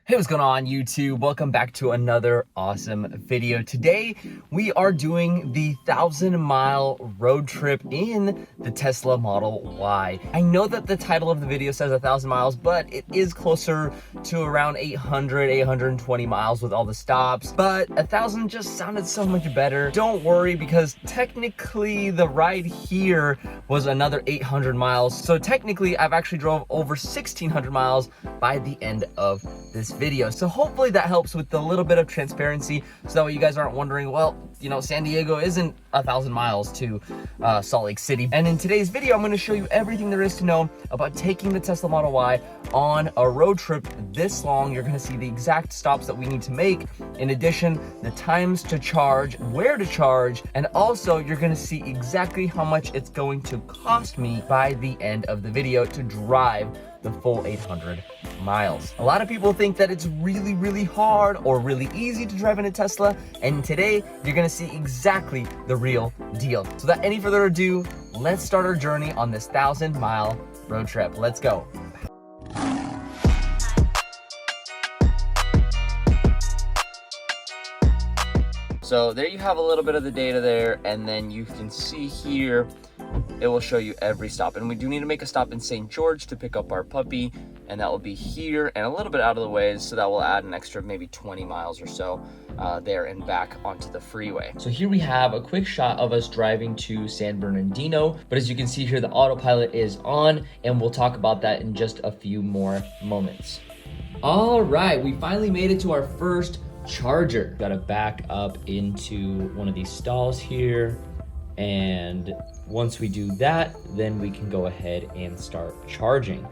Hey, what's going on YouTube? Welcome back to another awesome video. Today, we are doing the 1,000-mile road trip in the Tesla Model Y. I know that the title of the video says 1,000 miles, but it is closer to around 820 miles with all the stops. But 1,000 just sounded so much better. Don't worry, because technically the ride here was another 800 miles. So technically, I've actually drove over 1,600 miles by the end of this video. So hopefully that helps with a little bit of transparency, so that way you guys aren't wondering, well, you know, San Diego isn't 1,000 miles to Salt Lake City. And in today's video, I'm going to show you everything there is to know about taking the Tesla Model Y on a road trip this long. You're going to see the exact stops that we need to make. In addition, the times to charge, where to charge, and also you're going to see exactly how much it's going to cost me by the end of the video to drive the full 800 miles. A lot of people think that it's really hard or really easy to drive in a Tesla, and today you're gonna see exactly the real deal. So without any further ado, let's start our journey on this 1,000-mile road trip. Let's go. So there you have a little bit of the data there, and then you can see here it will show you every stop. And we do need to make a stop in St. George to pick up our puppy, and that will be here and a little bit out of the way, so that will add an extra maybe 20 miles or so there and back onto the freeway. So here we have a quick shot of us driving to San Bernardino, but as you can see here, the autopilot is on, and we'll talk about that in just a few more moments. All right, we finally made it to our first charger. Got to back up into one of these stalls here, and once we do that, then we can go ahead and start charging.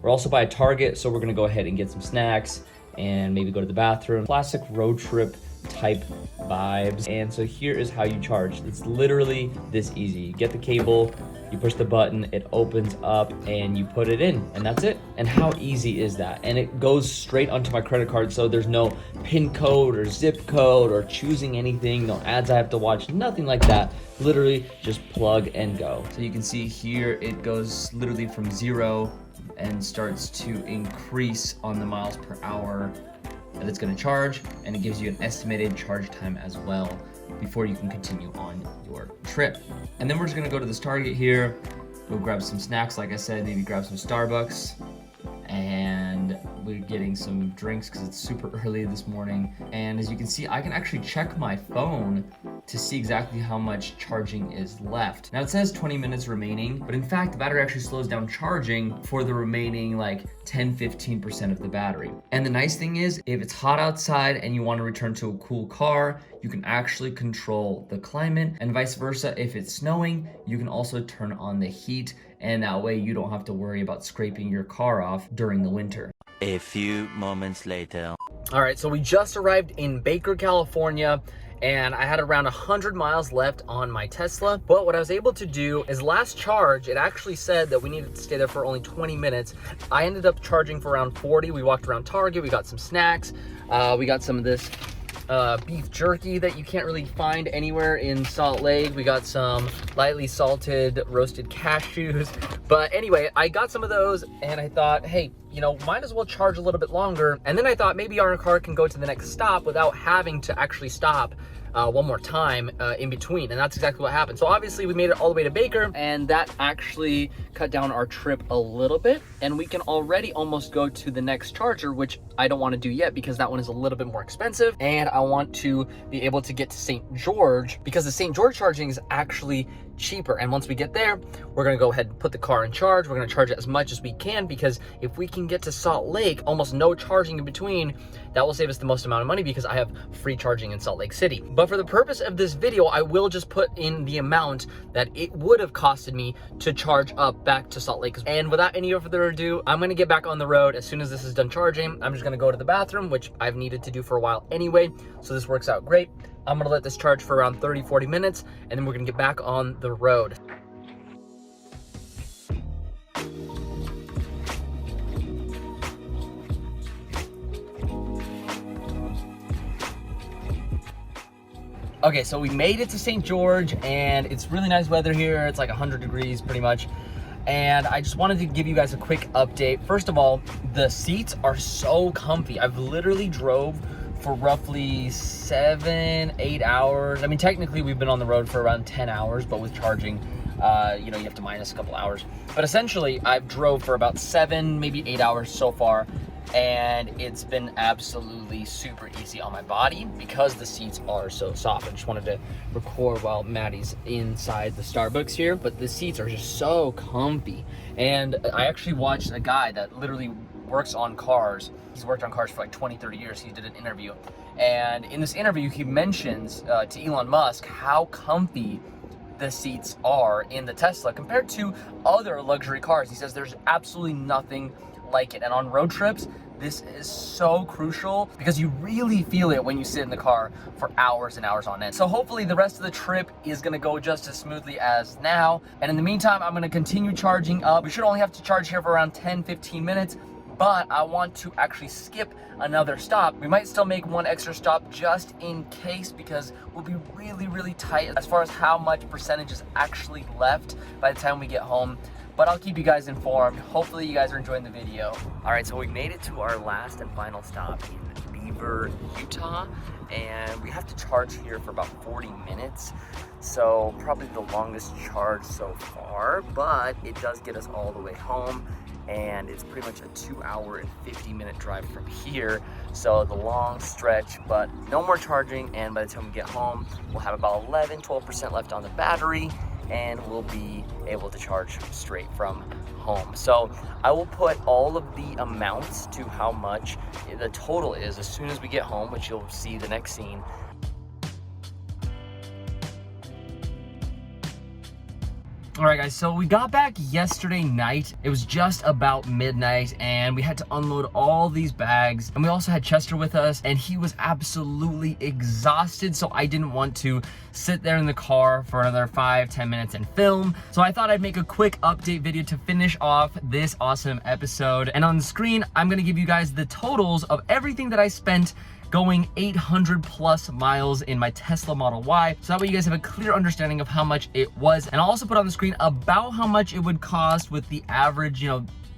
We're also by a Target, so we're gonna go ahead and get some snacks and maybe go to the bathroom. Classic road trip type vibes. And so here is how you charge. It's literally this easy. You get the cable, you push the button, it opens up, and you put it in, and that's it. And how easy is that? And it goes straight onto my credit card, so there's no PIN code or zip code or choosing anything, no ads I have to watch, nothing like that. Literally just plug and go. So you can see here, it goes literally from 0 and starts to increase on the miles per hour that it's gonna charge, and it gives you an estimated charge time as well before you can continue on your trip. And then we're just gonna go to this Target here, go grab some snacks, like I said, maybe grab some Starbucks, and we're getting some drinks because it's super early this morning. And as you can see, I can actually check my phone to see exactly how much charging is left. Now it says 20 minutes remaining, but in fact, the battery actually slows down charging for the remaining like 10-15% of the battery. And the nice thing is, if it's hot outside and you want to return to a cool car, you can actually control the climate, and vice versa. If it's snowing, you can also turn on the heat, and that way you don't have to worry about scraping your car off during the winter. A few moments later. All right, so we just arrived in Baker, California, and I had around 100 miles left on my Tesla. But what I was able to do is last charge, it actually said that we needed to stay there for only 20 minutes. I ended up charging for around 40. We walked around Target, we got some snacks, we got some of this beef jerky that you can't really find anywhere in Salt Lake. We got some lightly salted roasted cashews. But anyway, I got some of those, and I thought, hey, you know, might as well charge a little bit longer. And then I thought maybe our car can go to the next stop without having to actually stop one more time in between, and that's exactly what happened. So obviously we made it all the way to Baker, and that actually cut down our trip a little bit, and we can already almost go to the next charger, which I don't want to do yet because that one is a little bit more expensive, and I want to be able to get to St. George because the St. George charging is actually cheaper. And once we get there, we're gonna go ahead and put the car in charge. We're gonna charge it as much as we can, because if we can get to Salt Lake, almost no charging in between, that will save us the most amount of money because I have free charging in Salt Lake City. But for the purpose of this video, I will just put in the amount that it would have costed me to charge up back to Salt Lake. And without any further ado, I'm gonna get back on the road. As soon as this is done charging, I'm just gonna go to the bathroom, which I've needed to do for a while anyway, so this works out great. I'm gonna let this charge for around 30-40 minutes, and then we're gonna get back on the road. Okay, so we made it to St. George, and it's really nice weather here. It's like 100 degrees pretty much. and I just wanted to give you guys a quick update. First of all, the seats are so comfy. I've literally drove for roughly 7-8 hours. I mean, technically we've been on the road for around 10 hours, but with charging, you have to minus a couple hours. But essentially, I've drove for about 7, maybe 8 hours so far, and it's been absolutely super easy on my body because the seats are so soft. I just wanted to record while Maddie's inside the Starbucks here, but the seats are just so comfy. And I actually watched a guy that literally works on cars. He's worked on cars for like 20-30 years. He did an interview, and in this interview he mentions to Elon Musk how comfy the seats are in the Tesla compared to other luxury cars. He says there's absolutely nothing like it, and on road trips this is so crucial because you really feel it when you sit in the car for hours and hours on end. So hopefully the rest of the trip is gonna go just as smoothly as now, and in the meantime I'm gonna continue charging up. We should only have to charge here for around 10-15 minutes, but I want to actually skip another stop. We might still make one extra stop just in case because we'll be really tight as far as how much percentage is actually left by the time we get home. But I'll keep you guys informed. Hopefully you guys are enjoying the video. All right, so we made it to our last and final stop in Beaver, Utah, and we have to charge here for about 40 minutes. So probably the longest charge so far, but it does get us all the way home. And it's pretty much a 2-hour and 50-minute drive from here. So the long stretch, but no more charging. And by the time we get home, we'll have about 11-12% left on the battery, and we'll be able to charge straight from home. So I will put all of the amounts to how much the total is as soon as we get home, which you'll see the next scene. All right, guys, so we got back yesterday night. It was just about midnight, and we had to unload all these bags. And we also had Chester with us, and he was absolutely exhausted, so I didn't want to sit there in the car for another 5-10 minutes and film. So I thought I'd make a quick update video to finish off this awesome episode. And on the screen, I'm gonna give you guys the totals of everything that I spent going 800 plus miles in my Tesla Model Y, so that way you guys have a clear understanding of how much it was. And I'll also put on the screen about how much it would cost with the average,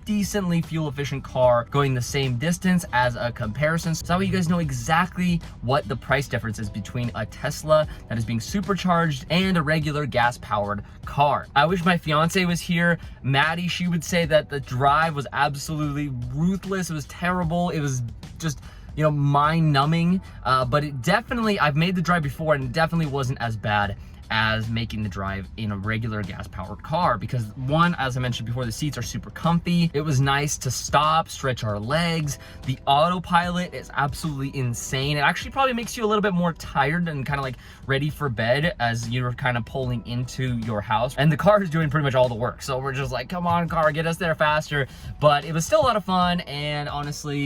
decently fuel efficient car going the same distance as a comparison, so that way you guys know exactly what the price difference is between a Tesla that is being supercharged and a regular gas powered car. I wish my fiance was here. Maddie, she would say that the drive was absolutely ruthless. It was terrible. It was just mind-numbing, but it definitely, I've made the drive before, and it definitely wasn't as bad as making the drive in a regular gas-powered car, because one, as I mentioned before, the seats are super comfy. It was nice to stop, stretch our legs. The autopilot is absolutely insane. It actually probably makes you a little bit more tired and kind of like ready for bed as you're kind of pulling into your house, and the car is doing pretty much all the work. So we're just like, come on car, get us there faster. But it was still a lot of fun, and honestly,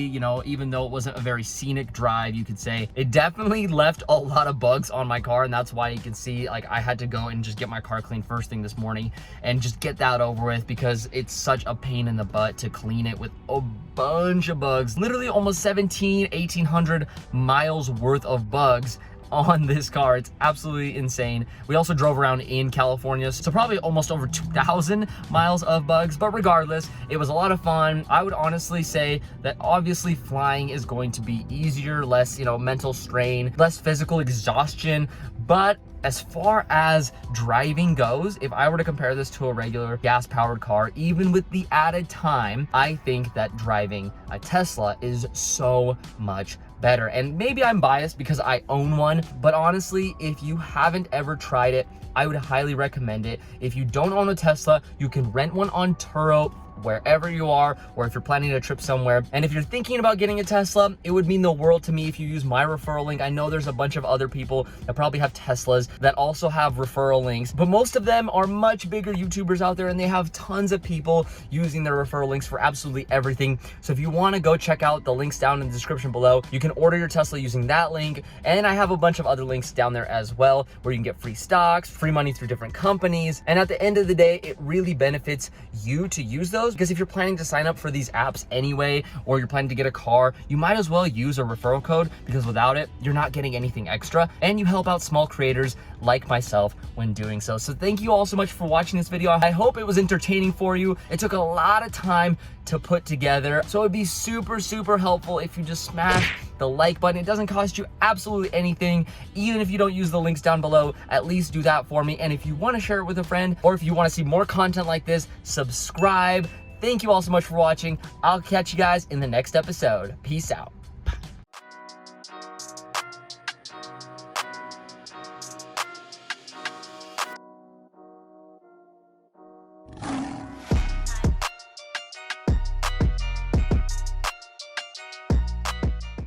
even though it wasn't a very scenic drive, you could say, it definitely left a lot of bugs on my car, and that's why you can see, like, I had to go and just get my car cleaned first thing this morning and just get that over with, because it's such a pain in the butt to clean it with a bunch of bugs. Literally almost 1,800 miles worth of bugs on this car. It's absolutely insane. We also drove around in California, so probably almost over 2,000 miles of bugs, but regardless, it was a lot of fun. I would honestly say that obviously flying is going to be easier, less, mental strain, less physical exhaustion, but as far as driving goes, if I were to compare this to a regular gas-powered car, even with the added time, I think that driving a Tesla is so much better. And maybe I'm biased because I own one, but honestly, if you haven't ever tried it, I would highly recommend it. If you don't own a Tesla, you can rent one on Turo wherever you are, or if you're planning a trip somewhere. And if you're thinking about getting a Tesla, it would mean the world to me if you use my referral link. I know there's a bunch of other people that probably have Teslas that also have referral links, but most of them are much bigger YouTubers out there, and they have tons of people using their referral links for absolutely everything. So if you want to go check out the links down in the description below, you can order your Tesla using that link. And I have a bunch of other links down there as well, where you can get free stocks, free money through different companies. And at the end of the day, it really benefits you to use those, because if you're planning to sign up for these apps anyway, or you're planning to get a car, you might as well use a referral code, because without it, you're not getting anything extra, and you help out small creators like myself when doing so. So thank you all so much for watching this video. I hope it was entertaining for you. It took a lot of time to put together, so it'd be super helpful if you just smash the like button. It doesn't cost you absolutely anything. Even if you don't use the links down below, at least do that for me. And if you want to share it with a friend, or if you want to see more content like this, subscribe. Thank you all so much for watching. I'll catch you guys in the next episode. Peace out.